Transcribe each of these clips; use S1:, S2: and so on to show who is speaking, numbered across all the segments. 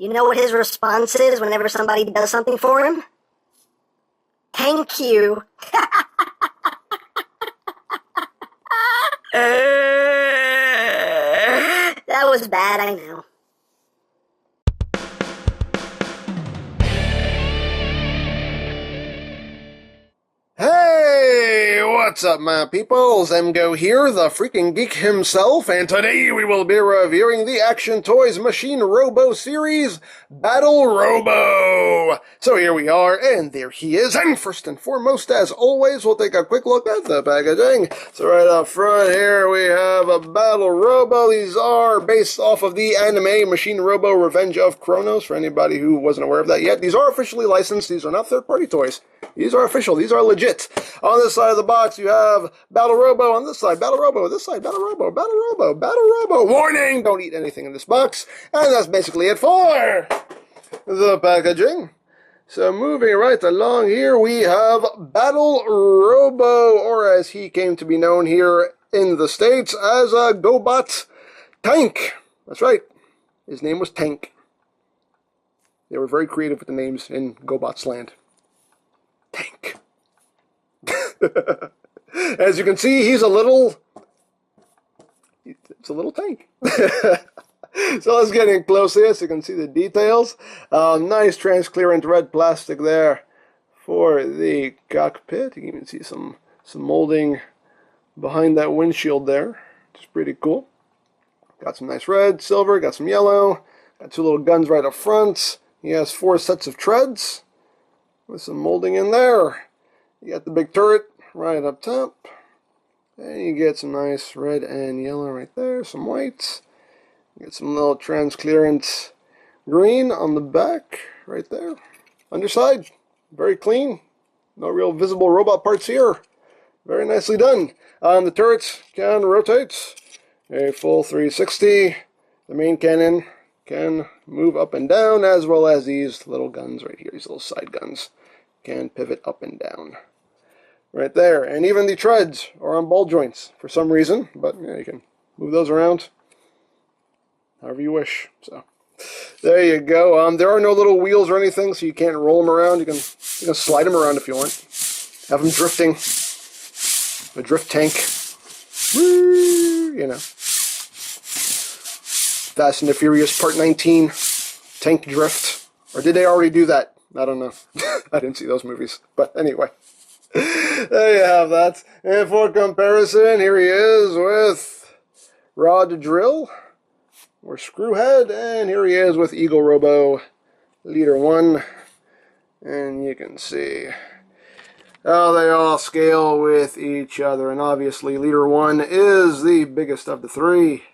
S1: You know what his response is whenever somebody does something for him? Thank you. That was bad, I know.
S2: Hey, what's up, my peoples? EmGo here, the freaking geek himself, and today we will be reviewing the Action Toys Machine Robo series, Battle Robo. So here we are, and there he is, and first and foremost, as always, we'll take a quick look at the packaging. So right up front here, we have a Battle Robo. These are based off of the anime Machine Robo Revenge of Kronos, for anybody who wasn't aware of that yet. These are officially licensed, these are not third-party toys. These are official, these are legit. On this side of the box, you have Battle Robo. On this side, Battle Robo. On this side, Battle Robo. Battle Robo. Battle Robo. Warning! Don't eat anything in this box. And that's basically it for the packaging. So moving right along here, we have Battle Robo, or as he came to be known here in the States, as a GoBot Tank. That's right. His name was Tank. They were very creative with the names in GoBots land. Tank. As you can see, it's a little tank. So let's get in close here so you can see the details. Nice transparent red plastic there for the cockpit. You can even see some molding behind that windshield there, which is pretty cool. Got some nice red, silver, got some yellow, got two little guns right up front. He has 4 sets of treads with some molding in there. You got the big turret right up top. And you get some nice red and yellow right there, some white. You get some little transparent green on the back right there. Underside, very clean. No real visible robot parts here. Very nicely done. The turrets can rotate a full 360. The main cannon can move up and down, as well as these little guns right here, these little side guns can pivot up and down. Right there. And even the treads are on ball joints for some reason, but yeah, you can move those around however you wish. So there you go. There are no little wheels or anything, so you can't roll them around. You can slide them around if you want. Have them drifting. A drift tank. Woo, you know. Fast and the Furious Part 19. Tank drift. Or did they already do that? I don't know. I didn't see those movies. But anyway. There you have that. And for comparison, here he is with Rod Drill, or Screwhead, and here he is with Eagle Robo Leader 1. And you can see how they all scale with each other. And obviously, Leader 1 is the biggest of the 3.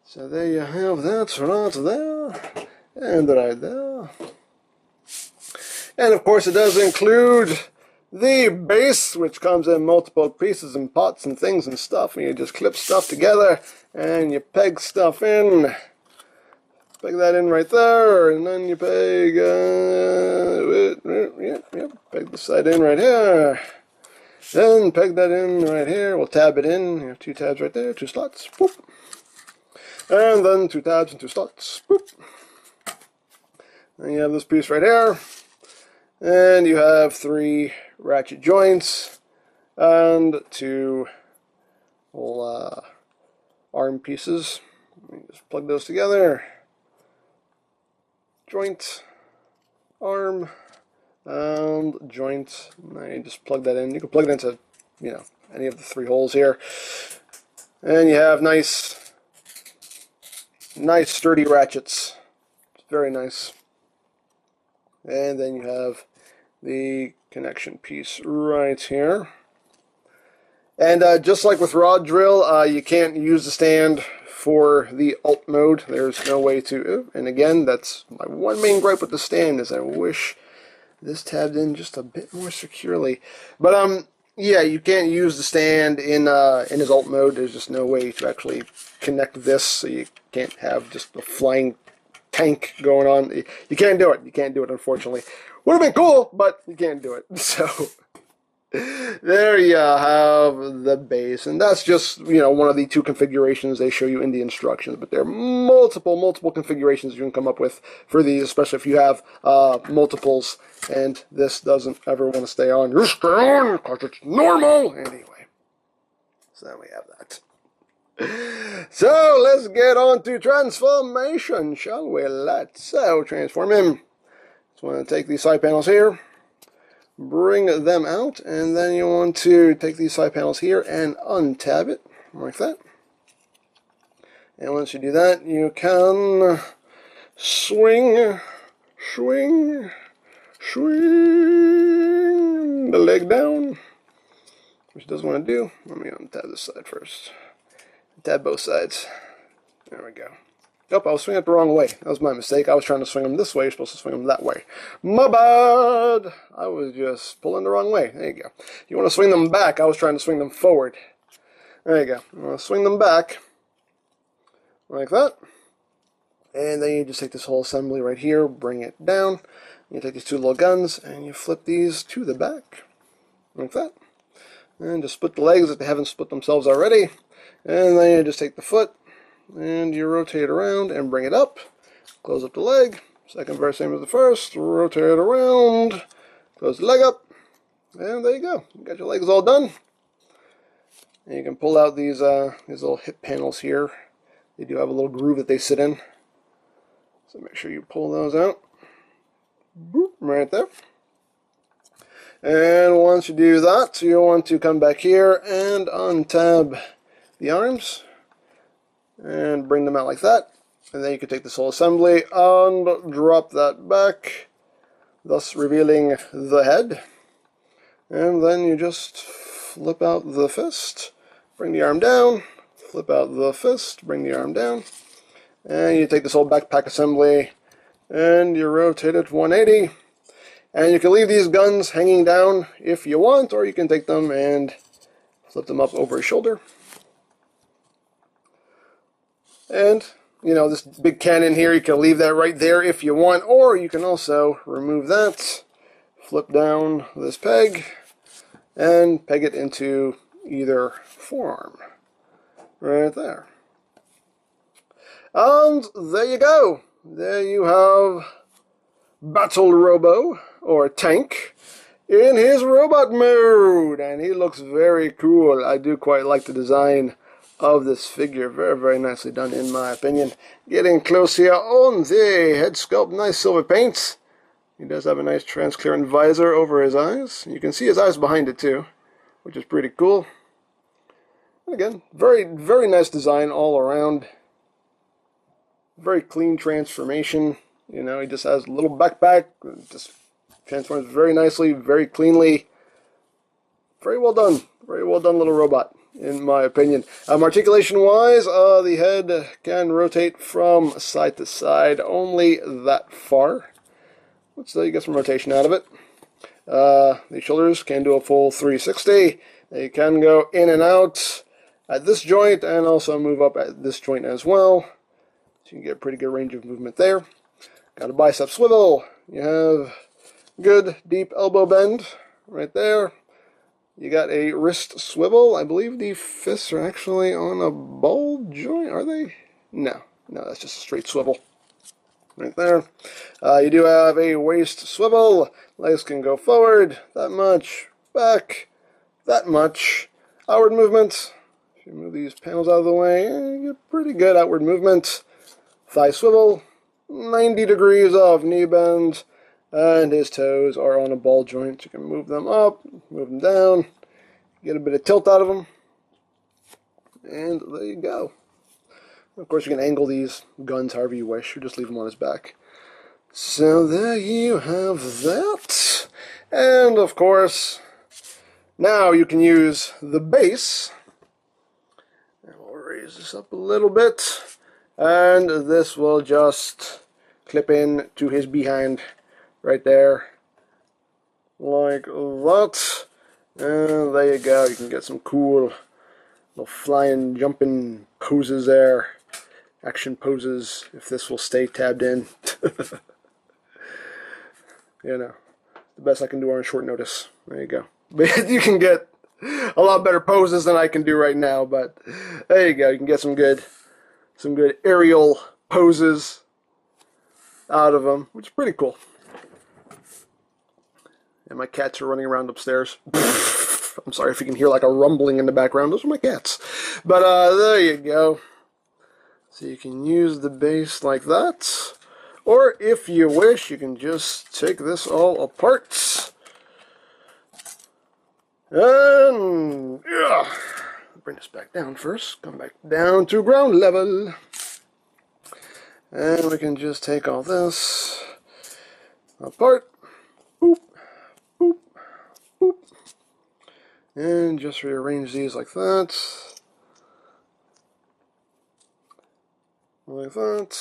S2: So there you have that right there, and right there. And of course it does include the base, which comes in multiple pieces and pots and things and stuff, and you just clip stuff together and you peg stuff in. Peg that in right there, and then you peg, peg the side in right here. Then peg that in right here, we'll tab it in, you have 2 tabs right there, 2 slots, boop. And then 2 tabs and 2 slots, boop. Then you have this piece right here. And you have 3 ratchet joints and 2 little arm pieces. Let me just plug those together. Joint, arm, and joint. And you just plug that in. You can plug it into, any of the 3 holes here. And you have nice sturdy ratchets. It's very nice. And then you have the connection piece right here. And just like with Rod Drill, you can't use the stand for the alt mode. There's no way to. And again, that's my one main gripe with the stand, is I wish this tabbed in just a bit more securely. But yeah, you can't use the stand in his alt mode. There's just no way to actually connect this, so you can't have just a flying tank going on. You can't do it. You can't do it, unfortunately. Would have been cool, but you can't do it. So There you have the base, and that's just, one of the two configurations they show you in the instructions, but there are multiple configurations you can come up with for these, especially if you have multiples, and this doesn't ever want to stay on. You stay on, because it's normal! Anyway, so we have that. So, let's get on to transformation, shall we? Let's transform him. Just want to take these side panels here, bring them out, and then you want to take these side panels here and untab it, like that. And once you do that, you can swing the leg down, which it doesn't want to do. Let me untab this side first. Tab both sides. There we go. Nope, I was swinging it the wrong way. That was my mistake. I was trying to swing them this way. You're supposed to swing them that way. My bad! I was just pulling the wrong way. There you go. You want to swing them back. I was trying to swing them forward. There you go. You want to swing them back. Like that. And then you just take this whole assembly right here, bring it down. You take these two little guns, and you flip these to the back. Like that. And just split the legs if they haven't split themselves already. And then you just take the foot, and you rotate it around and bring it up. Close up the leg. Second verse, same as the first. Rotate it around. Close the leg up. And there you go. You got your legs all done. And you can pull out these little hip panels here. They do have a little groove that they sit in. So make sure you pull those out. Boop, right there. And once you do that, you want to come back here and untab the arms and bring them out like that. And then you can take this whole assembly and drop that back, thus revealing the head. And then you just flip out the fist, bring the arm down, flip out the fist, bring the arm down, and you take this whole backpack assembly and you rotate it 180. And you can leave these guns hanging down if you want, or you can take them and flip them up over your shoulder. And, this big cannon here, you can leave that right there if you want, or you can also remove that, flip down this peg, and peg it into either forearm. Right there. And there you go. There you have Battle Robo, or Tank, in his robot mode, and he looks very cool. I do quite like the design of this figure. Very nicely done, in my opinion. Getting close here on the head sculpt. Nice silver paint. He does have a nice transparent visor over his eyes. You can see his eyes behind it too, which is pretty cool. And again, very nice design all around. Very clean transformation. He just has a little backpack. Just transforms very nicely, very cleanly. Very well done. Very well done little robot, in my opinion. Articulation-wise, the head can rotate from side to side only that far. So you get some rotation out of it. The shoulders can do a full 360. They can go in and out at this joint and also move up at this joint as well. So you can get a pretty good range of movement there. Got a bicep swivel. You have good deep elbow bend right there. You got a wrist swivel. I believe the fists are actually on a ball joint. Are they? No, that's just a straight swivel. Right there. You do have a waist swivel. Legs can go forward, that much, back, that much. Outward movement. If you move these panels out of the way, you get pretty good outward movement. Thigh swivel. 90 degrees of knee bend. And his toes are on a ball joint. You can move them up, move them down, get a bit of tilt out of them. And there you go. Of course, you can angle these guns however you wish, or just leave them on his back. So there you have that. And of course, now you can use the base. And we'll raise this up a little bit. And this will just clip in to his behind right there. Like that. And there you go. You can get some cool little flying, jumping poses there. Action poses, if this will stay tabbed in. The best I can do on short notice. There you go. But you can get a lot better poses than I can do right now. But there you go. You can get some good aerial poses out of them, which is pretty cool. And my cats are running around upstairs. I'm sorry if you can hear like a rumbling in the background. Those are my cats. But there you go. So you can use the base like that. Or if you wish, you can just take this all apart. And bring this back down first. Come back down to ground level. And we can just take all this apart. Boop, boop, boop. And just rearrange these like that. Like that.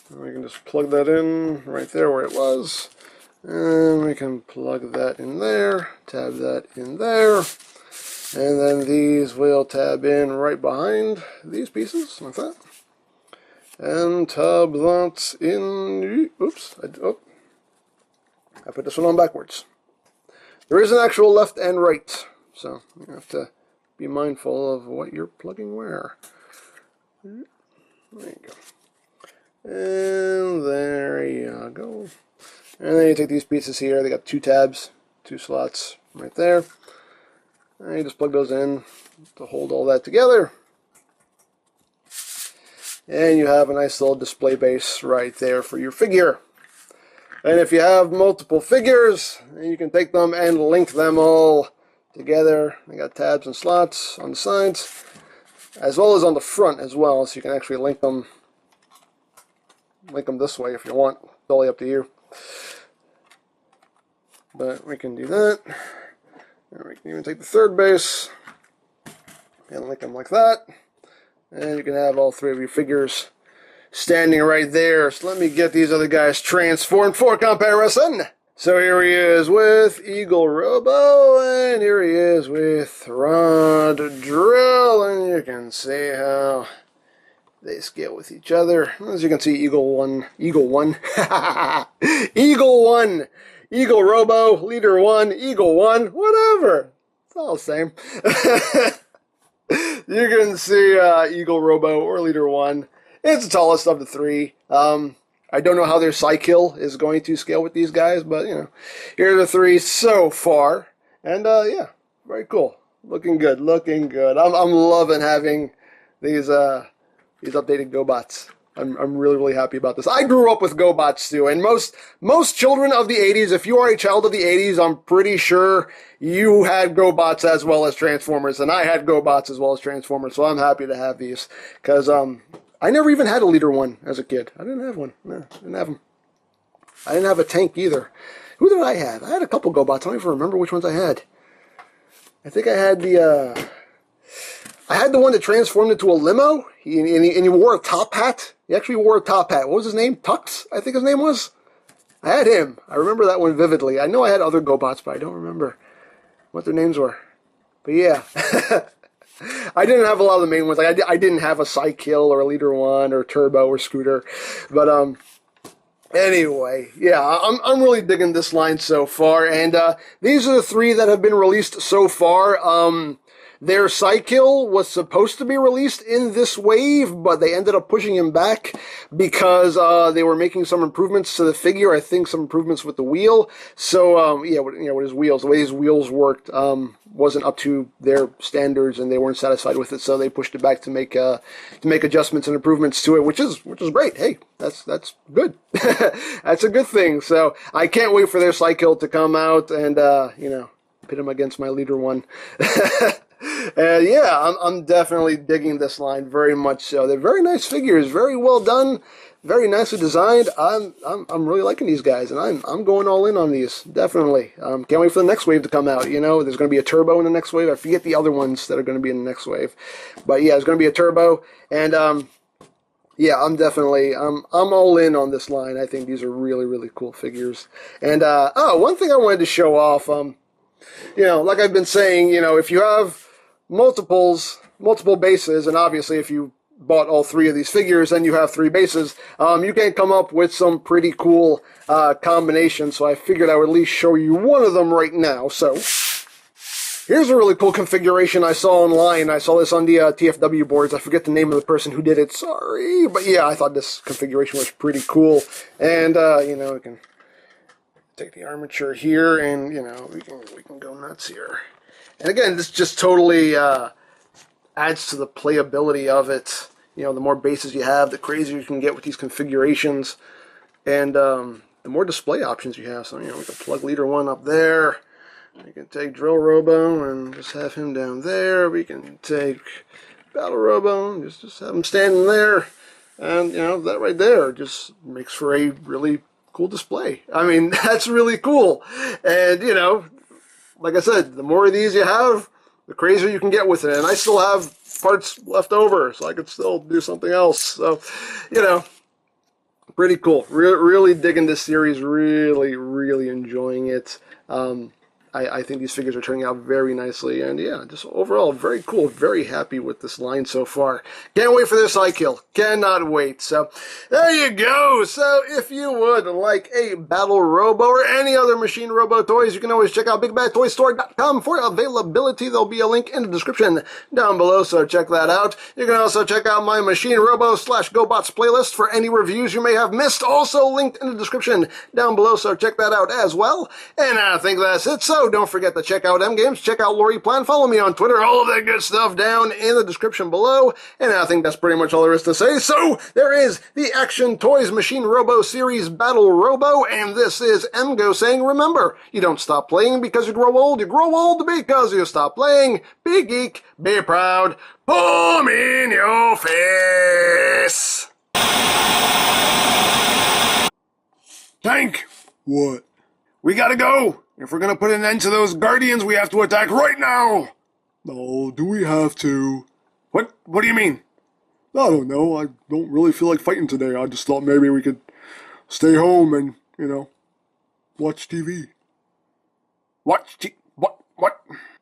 S2: And we can just plug that in right there where it was. And we can plug that in there. Tab that in there. And then these will tab in right behind these pieces, like that. And tab that in. Oops. I put this one on backwards. There is an actual left and right. So you have to be mindful of what you're plugging where. There you go. And there you go. And then you take these pieces here. They got 2 tabs, 2 slots right there. And you just plug those in to hold all that together. And you have a nice little display base right there for your figure. And if you have multiple figures, you can take them and link them all together. They got tabs and slots on the sides, as well as on the front as well, so you can actually link them this way if you want. It's totally up to you. But we can do that. And we can even take the third base and link them like that. And you can have all 3 of your figures standing right there. So let me get these other guys transformed for comparison. So here he is with Eagle Robo, and here he is with Rod Drill, and you can see how they scale with each other. As you can see, Eagle 1, Eagle 1, Eagle Robo, Leader 1, Eagle 1, whatever. It's all the same. You can see Eagle Robo or Leader 1. It's the tallest of the 3. I don't know how their cycle is going to scale with these guys, but, you know, here are the 3 so far. And, yeah, very cool. Looking good, looking good. I'm loving having these updated GoBots. I'm really, really happy about this. I grew up with GoBots, too, and most children of the 80s, if you are a child of the 80s, I'm pretty sure you had GoBots as well as Transformers, and I had GoBots as well as Transformers, so I'm happy to have these, because, I never even had a Leader 1 as a kid. I didn't have one. No, I didn't have them. I didn't have a tank either. Who did I have? I had a couple GoBots. I don't even remember which ones I had. I think I had the one that transformed into a limo, and he wore a top hat. He actually wore a top hat. What was his name? Tux, I think his name was. I had him. I remember that one vividly. I know I had other GoBots, but I don't remember what their names were. But yeah. I didn't have a lot of the main ones. Like I didn't have a Cykill or a Leader 1 or Turbo or Scooter. But anyway, yeah, I'm really digging this line so far. And these are the 3 that have been released so far. Their Cykill was supposed to be released in this wave, but they ended up pushing him back because they were making some improvements to the figure. I think some improvements with the wheel. So yeah, with his wheels, the way his wheels worked wasn't up to their standards, and they weren't satisfied with it. So they pushed it back to make adjustments and improvements to it, which is great. Hey, that's good. That's a good thing. So I can't wait for their Cykill to come out and pit him against my Leader 1. And yeah, I'm definitely digging this line very much so. They're very nice figures, very well done, very nicely designed. I'm really liking these guys, and I'm going all in on these, definitely. Can't wait for the next wave to come out. You know, there's going to be a Turbo in the next wave. I forget the other ones that are going to be in the next wave, but yeah, there's going to be a Turbo, and yeah, I'm definitely I'm all in on this line. I think these are really, really cool figures. And one thing I wanted to show off, like I've been saying, if you have multiple bases, and obviously if you bought all 3 of these figures and you have 3 bases, you can come up with some pretty cool combinations. So I figured I would at least show you one of them right now. So Here's a really cool configuration I saw online. I saw this on the TFW boards. I forget the name of the person who did it. Sorry. But yeah, I thought this configuration was pretty cool. And, you know, we can take the armature here and, you know, we can go nuts here. And again, this just totally adds to the playability of it. You know, the more bases you have, the crazier you can get with these configurations. And the more display options you have. So, you know, we can plug leader 1 up there. We can take Drill Robo and just have him down there. We can take Battle Robo and just have him standing there. And, you know, that right there just makes for a really cool display. I mean, that's really cool. And, you know, like I said, the more of these you have, the crazier you can get with it. And I still have parts left over, so I could still do something else. So, you know, pretty cool. Really digging this series. Really enjoying it. I think these figures are turning out very nicely, and yeah, just overall very cool. Very happy with this line so far. Can't wait for this eye kill. Cannot wait. So there you go. So if you would like a Battle Robo or any other Machine Robo toys, you can always check out BigBadToyStore.com for availability. There'll be a link in the description down below, so check that out. You can also check out my Machine Robo / GoBots playlist for any reviews you may have missed. Also linked in the description down below, so check that out as well. And I think that's it. So don't forget to check out EmGo's, check out Lori Plan, follow me on Twitter, all of that good stuff down in the description below. And I think that's pretty much all there is to say. So there is the Action Toys Machine Robo Series Battle Robo, and this is EmGo saying, remember, you don't stop playing because you grow old because you stop playing. Be geek, be proud, boom in your face. Tank! What? We gotta go! If we're gonna put an end to those Guardians, we have to attack right now!
S3: Oh, do we have to?
S2: What do you mean?
S3: I don't know. I don't really feel like fighting today. I just thought maybe we could stay home and, you know, watch TV.
S2: What?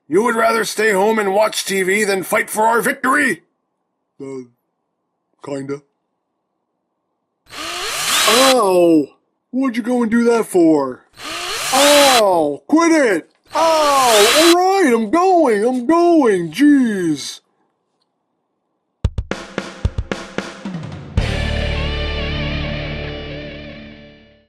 S2: You would rather stay home and watch TV than fight for our victory?
S3: Kinda.
S2: Oh!
S3: What'd you go and do that for? Oh, quit it! Oh, alright, I'm going! Jeez.